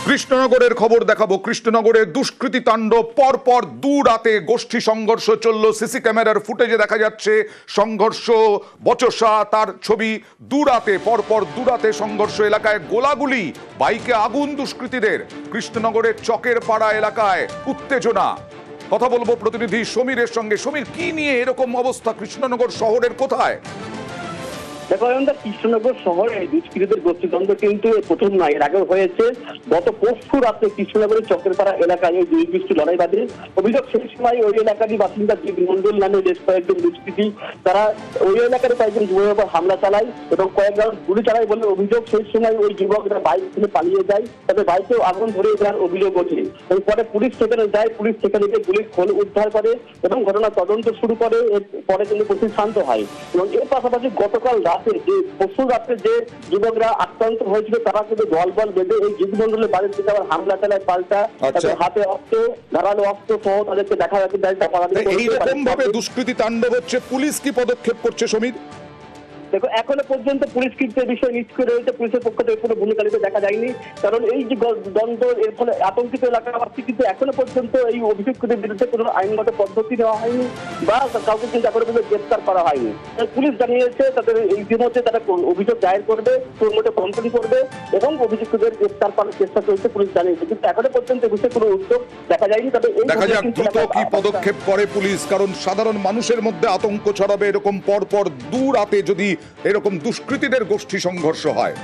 কৃষ্ণনগরের খবর দেখাবো। কৃষ্ণনগরের দুষ্কৃতী তাণ্ডব, পরপর দু রাতে গোষ্ঠী সংঘর্ষ চলল। সিসি ক্যামেরার ফুটেজে দেখা যাচ্ছে সংঘর্ষ, বচসা, তার ছবি। পরপর দু রাতে সংঘর্ষ, এলাকায় গোলাগুলি, বাইকে আগুন দুষ্কৃতীদের। কৃষ্ণনগরের চকের পাড়া এলাকায় উত্তেজনা। কথা বলবো প্রতিনিধি সমীরের সঙ্গে। সমীর, কি নিয়ে এরকম অবস্থা কৃষ্ণনগর শহরের, কোথায়? দেখো, কৃষ্ণনগর শহরে দুষ্কৃতীদের গোষ্ঠীদ্বন্দ্ব কিন্তু প্রথম নয়, এর আগেও হয়েছে। গত পরশু রাতে কৃষ্ণনগরের চকেরপাড়া এলাকায় ওই দুই গোষ্ঠী লড়াই বাঁধে। অভিযোগ, সেই সময় ওই এলাকারই বাসিন্দা জীব মন্ডল নামে বেশ কয়েকজন দুষ্কৃতী, তারা ওই এলাকার কয়েকজন যুবকের উপর হামলা চালায় এবং কয়েক রাউন্ড গুলি চালায় বলে অভিযোগ। সেই সময় ওই যুবকরা বাইক থেকে পালিয়ে যায়, তবে বাইকেও আগুন ধরে দেওয়ার অভিযোগ ওঠে এবং পরে পুলিশ সেখানে যায়। পুলিশ সেখানে গুলির খোল উদ্ধার করে এবং ঘটনা তদন্ত শুরু করে। পরে কিন্তু পরিস্থিতি শান্ত হয় এবং এর পাশাপাশি গতকাল পরশু রাতে যে যুবকরা আক্রান্ত হয়েছিল তারা কিন্তু দল বেঁধে এই জীবমন্ডলের বাড়ির দিকে আবার হামলা চালায় পাল্টা। তাদের হাতে অস্ত্র, ধারালো অস্ত্র সহ তাদেরকে দেখা যাচ্ছে। এইরকম ভাবে দুষ্কৃতী তাণ্ডব হচ্ছে, পুলিশ কি পদক্ষেপ করছে সমীর? দেখো, এখনো পর্যন্ত পুলিশ কিন্তু এই বিষয়ে নিষ্ক্রিয় রয়েছে। পুলিশের পক্ষ থেকে কোনো ভূমিকা নিতে দেখা যায়নি, কারণ এই যে দ্বন্দ্ব, এর ফলে আতঙ্কিত এলাকাবাসী কিন্তু এখনো পর্যন্ত এই অভিযুক্তদের বিরুদ্ধে কোনো আইনগত পদ্ধতি নেওয়া হয়নি বা কাউকে কিন্তু এখনো পর্যন্ত গ্রেপ্তার করা হয়নি। পুলিশ জানিয়েছে তাদের ইতিমধ্যে তারা অভিযোগ দায়ের করবে, প্রমোটে কমপ্লেন করবে এবং অভিযুক্তদের গ্রেপ্তার করার চেষ্টা চলছে বলে জানিয়েছে, কিন্তু এখনো পর্যন্ত বিষয়ে কোনো উদ্যোগ দেখা যায়নি। তবে দেখা যাক দ্রুত কি পদক্ষেপ করে পুলিশ, কারণ সাধারণ মানুষের মধ্যে আতঙ্ক ছড়াবে এরকম পরপর দু রাতে যদি এরকম দুষ্কৃতীদের গোষ্ঠী সংঘর্ষ হয়।